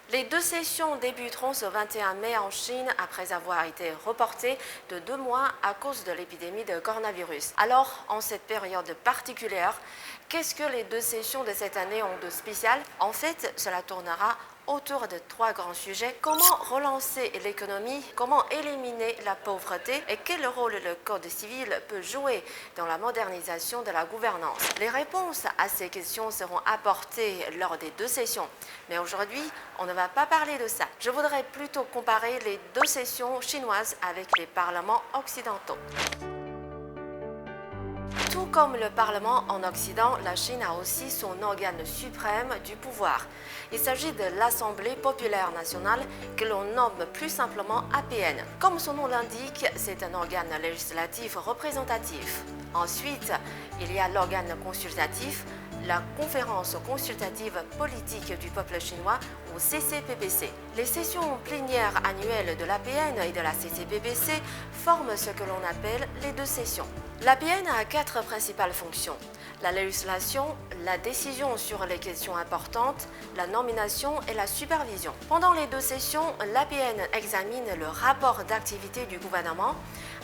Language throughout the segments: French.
Les deux sessions débuteront ce 21 mai en Chine après avoir été reportées de 2 mois à cause de l'épidémie de coronavirus. Alors, en cette période particulière, qu'est-ce que les deux sessions de cette année ont de spécial? En fait, cela tournera autour de 3 grands sujets. Comment relancer l'économie? Comment éliminer la pauvreté? Et quel rôle le Code civil peut jouer dans la modernisation de la gouvernance? Les réponses à ces questions seront apportées lors des deux sessions. Mais aujourd'hui, on ne va pas parler de ça. Je voudrais plutôt comparer les deux sessions chinoises avec les parlements occidentaux. Tout comme le Parlement en Occident, la Chine a aussi son organe suprême du pouvoir. Il s'agit de l'Assemblée populaire nationale que l'on nomme plus simplement APN. Comme son nom l'indique, c'est un organe législatif représentatif. Ensuite, il y a l'organe consultatif, la Conférence consultative politique du peuple chinois ou CCPPC. Les sessions plénières annuelles de l'APN et de la CCPPC forment ce que l'on appelle les deux sessions. L'APN a 4 principales fonctions: la législation, la décision sur les questions importantes, la nomination et la supervision. Pendant les deux sessions, l'APN examine le rapport d'activité du gouvernement,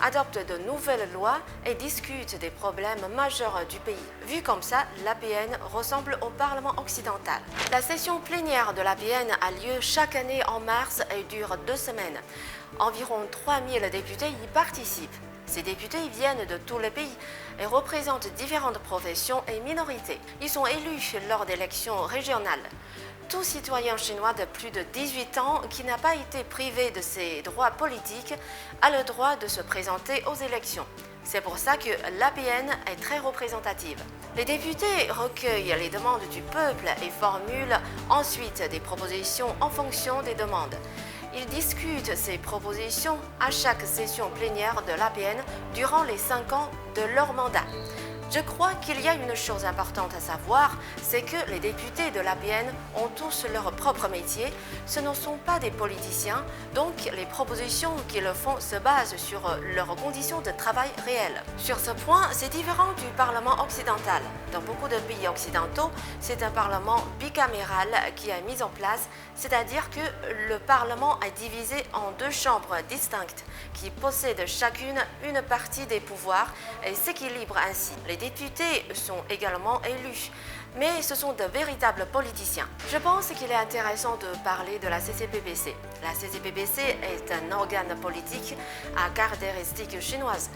adopte de nouvelles lois et discute des problèmes majeurs du pays. Vu comme ça, l'APN ressemble au Parlement occidental. La session plénière de l'APN a lieu chaque année en mars et dure 2 semaines. Environ 3000 députés y participent. Ces députés viennent de tout le pays et représentent différentes professions et minorités. Ils sont élus lors d'élections régionales. Tout citoyen chinois de plus de 18 ans qui n'a pas été privé de ses droits politiques a le droit de se présenter aux élections. C'est pour ça que l'APN est très représentative. Les députés recueillent les demandes du peuple et formulent ensuite des propositions en fonction des demandes. Ils discutent ces propositions à chaque session plénière de l'APN durant les 5 ans de leur mandat. Je crois qu'il y a une chose importante à savoir, c'est que les députés de l'APN ont tous leur propre métier, ce ne sont pas des politiciens, donc les propositions qu'ils font se basent sur leurs conditions de travail réelles. Sur ce point, c'est différent du Parlement occidental. Dans beaucoup de pays occidentaux, c'est un Parlement bicaméral qui est mis en place, c'est-à-dire que le Parlement est divisé en 2 chambres distinctes qui possèdent chacune une partie des pouvoirs et s'équilibrent ainsi. Les députés sont également élus, mais ce sont de véritables politiciens. Je pense qu'il est intéressant de parler de la CCPPC. La CCPPC est un organe politique à caractéristiques chinoises.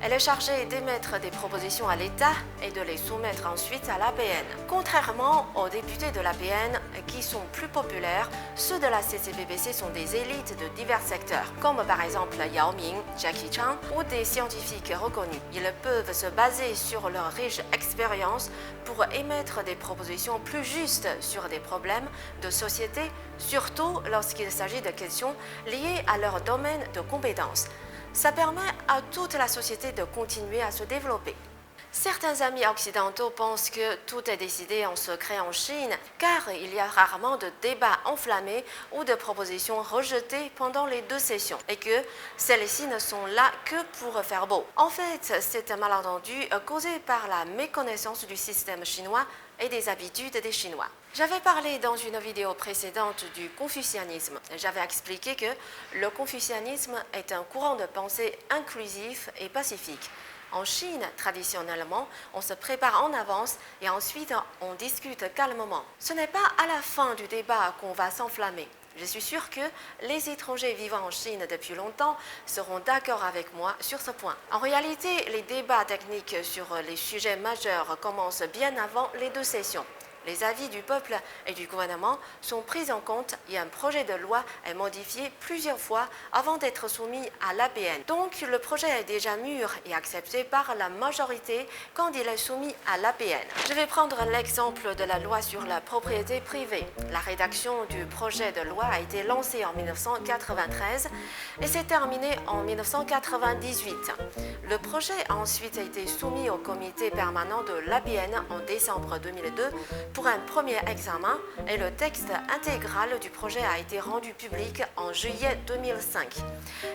Elle est chargée d'émettre des propositions à l'État et de les soumettre ensuite à l'APN. Contrairement aux députés de l'APN qui sont plus populaires, ceux de la CCPPC sont des élites de divers secteurs, comme par exemple Yao Ming, Jackie Chan ou des scientifiques reconnus. Ils peuvent se baser sur leur riche expérience pour émettre des propositions plus justes sur des problèmes de société, surtout lorsqu'il s'agit de questions liées à leur domaine de compétences. Ça permet à toute la société de continuer à se développer. Certains amis occidentaux pensent que tout est décidé en secret en Chine, car il y a rarement de débats enflammés ou de propositions rejetées pendant les deux sessions, et que celles-ci ne sont là que pour faire beau. En fait, c'est un malentendu causé par la méconnaissance du système chinois et des habitudes des Chinois. J'avais parlé dans une vidéo précédente du confucianisme. J'avais expliqué que le confucianisme est un courant de pensée inclusif et pacifique. En Chine, traditionnellement, on se prépare en avance et ensuite on discute calmement. Ce n'est pas à la fin du débat qu'on va s'enflammer. Je suis sûre que les étrangers vivant en Chine depuis longtemps seront d'accord avec moi sur ce point. En réalité, les débats techniques sur les sujets majeurs commencent bien avant les deux sessions. Les avis du peuple et du gouvernement sont pris en compte et un projet de loi est modifié plusieurs fois avant d'être soumis à l'APN. Donc le projet est déjà mûr et accepté par la majorité quand il est soumis à l'APN. Je vais prendre l'exemple de la loi sur la propriété privée. La rédaction du projet de loi a été lancée en 1993 et s'est terminée en 1998. Le projet a ensuite été soumis au comité permanent de l'APN en décembre 2002, pour un premier examen et le texte intégral du projet a été rendu public en juillet 2005.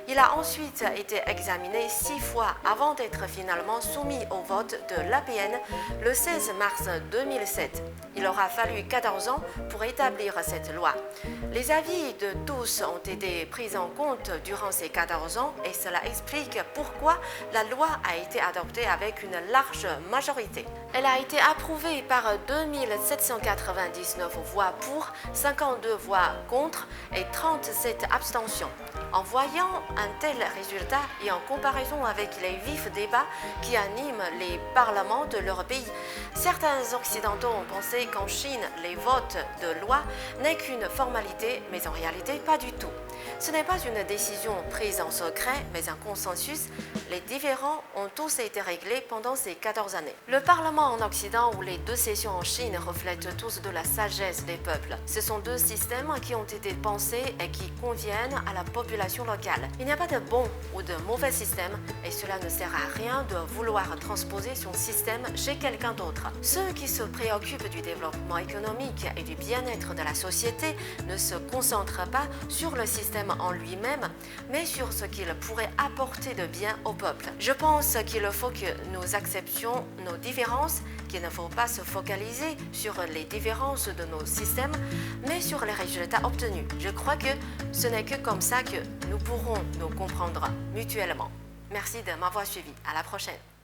Il a ensuite été examiné 6 fois avant d'être finalement soumis au vote de l'APN le 16 mars 2007. Il aura fallu 14 ans pour établir cette loi. Les avis de tous ont été pris en compte durant ces 14 ans et cela explique pourquoi la loi a été adoptée avec une large majorité. Elle a été approuvée par 2799 voix pour, 52 voix contre et 37 abstentions. En voyant un tel résultat et en comparaison avec les vifs débats qui animent les parlements de leur pays, certains occidentaux ont pensé qu'en Chine, les votes de loi n'est qu'une formalité, mais en réalité pas du tout. Ce n'est pas une décision prise en secret, mais un consensus. Les différends ont tous été réglés pendant ces 14 années. Le Parlement en Occident ou les deux sessions en Chine reflètent tous de la sagesse des peuples. Ce sont deux systèmes qui ont été pensés et qui conviennent à la population locale. Il n'y a pas de bon ou de mauvais système et cela ne sert à rien de vouloir transposer son système chez quelqu'un d'autre. Ceux qui se préoccupent du développement économique et du bien-être de la société ne se concentrent pas sur le système en lui-même, mais sur ce qu'il pourrait apporter de bien au peuple. Je pense qu'il faut que nous acceptions nos différences, qu'il ne faut pas se focaliser sur les différences de nos systèmes, mais sur les résultats obtenus. Je crois que ce n'est que comme ça que nous pourrons nous comprendre mutuellement. Merci de m'avoir suivi. À la prochaine.